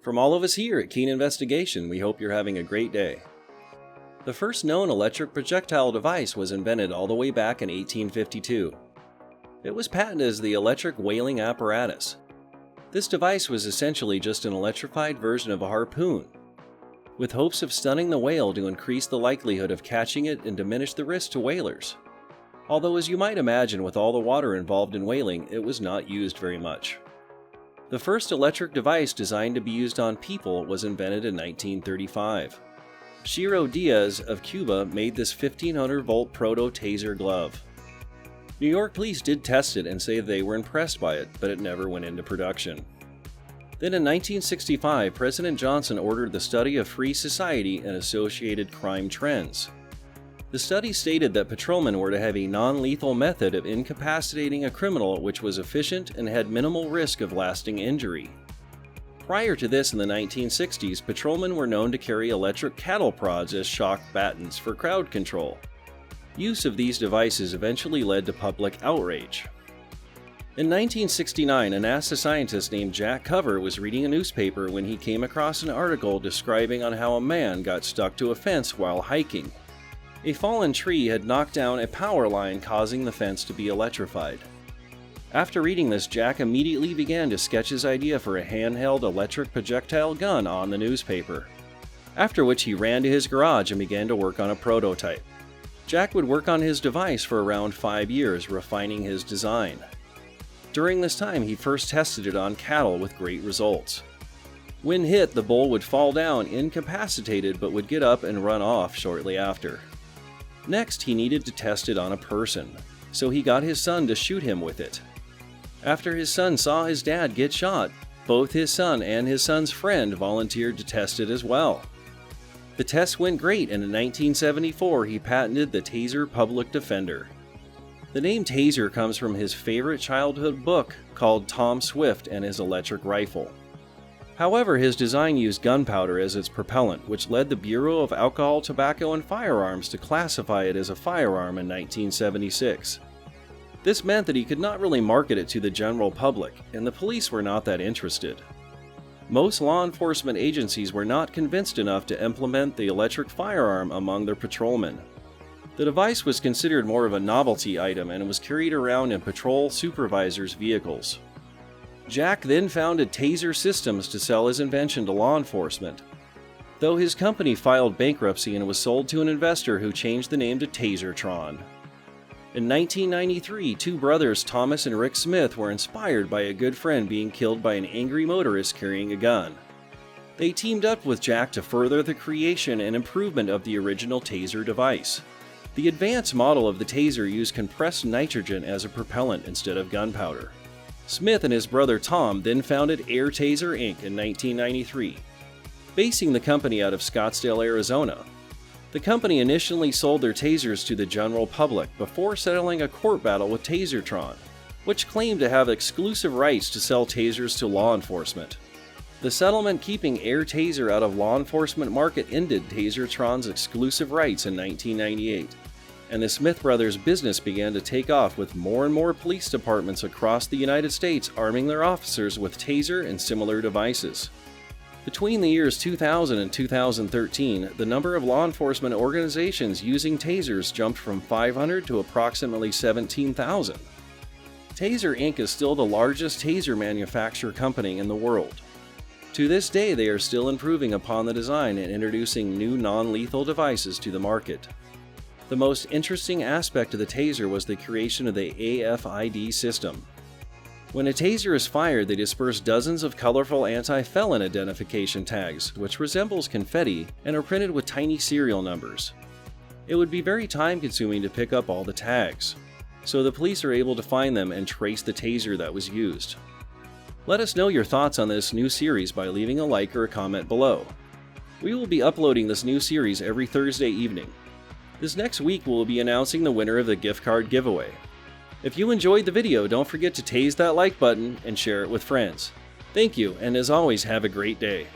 From all of us here at Keen Investigation, we hope you're having a great day. The first known electric projectile device was invented all the way back in 1852. It was patented as the electric whaling apparatus. This device was essentially just an electrified version of a harpoon, with hopes of stunning the whale to increase the likelihood of catching it and diminish the risk to whalers. Although, as you might imagine, with all the water involved in whaling, it was not used very much. The first electric device designed to be used on people was invented in 1935. Ciro Diaz of Cuba made this 1500-volt proto-taser glove. New York police did test it and say they were impressed by it, but it never went into production. Then in 1965, President Johnson ordered the study of free society and associated crime trends. The study stated that patrolmen were to have a non-lethal method of incapacitating a criminal which was efficient and had minimal risk of lasting injury. Prior to this, in the 1960s, patrolmen were known to carry electric cattle prods as shock batons for crowd control. Use of these devices eventually led to public outrage. In 1969, a NASA scientist named Jack Cover was reading a newspaper when he came across an article describing on how a man got stuck to a fence while hiking. A fallen tree had knocked down a power line, causing the fence to be electrified. After reading this, Jack immediately began to sketch his idea for a handheld electric projectile gun on the newspaper, after which he ran to his garage and began to work on a prototype. Jack would work on his device for around 5 years, refining his design. During this time, he first tested it on cattle with great results. When hit, the bull would fall down incapacitated but would get up and run off shortly after. Next, he needed to test it on a person, so he got his son to shoot him with it. After his son saw his dad get shot, both his son and his son's friend volunteered to test it as well. The test went great, and in 1974 he patented the Taser Public Defender. The name Taser comes from his favorite childhood book called Tom Swift and His Electric Rifle. However, his design used gunpowder as its propellant, which led the Bureau of Alcohol, Tobacco, and Firearms to classify it as a firearm in 1976. This meant that he could not really market it to the general public, and the police were not that interested. Most law enforcement agencies were not convinced enough to implement the electric firearm among their patrolmen. The device was considered more of a novelty item and was carried around in patrol supervisors' vehicles. Jack then founded Taser Systems to sell his invention to law enforcement, though his company filed bankruptcy and was sold to an investor who changed the name to Tasertron. In 1993, two brothers Thomas and Rick Smith were inspired by a good friend being killed by an angry motorist carrying a gun. They teamed up with Jack to further the creation and improvement of the original Taser device. The advanced model of the Taser used compressed nitrogen as a propellant instead of gunpowder. Smith and his brother Tom then founded Air Taser Inc. in 1993, basing the company out of Scottsdale, Arizona. The company initially sold their tasers to the general public before settling a court battle with Tasertron, which claimed to have exclusive rights to sell tasers to law enforcement. The settlement keeping Air Taser out of law enforcement market ended Tasertron's exclusive rights in 1998. And the Smith brothers' business began to take off, with more and more police departments across the United States arming their officers with Taser and similar devices. Between the years 2000 and 2013, the number of law enforcement organizations using Tasers jumped from 500 to approximately 17,000. Taser Inc. is still the largest Taser manufacturer company in the world. To this day, they are still improving upon the design and introducing new non-lethal devices to the market. The most interesting aspect of the Taser was the creation of the AFID system. When a Taser is fired, they disperse dozens of colorful anti-felon identification tags, which resembles confetti and are printed with tiny serial numbers. It would be very time-consuming to pick up all the tags, so the police are able to find them and trace the Taser that was used. Let us know your thoughts on this new series by leaving a like or a comment below. We will be uploading this new series every Thursday evening. This next week we will be announcing the winner of the gift card giveaway. If you enjoyed the video, don't forget to tase that like button and share it with friends. Thank you, and as always, have a great day.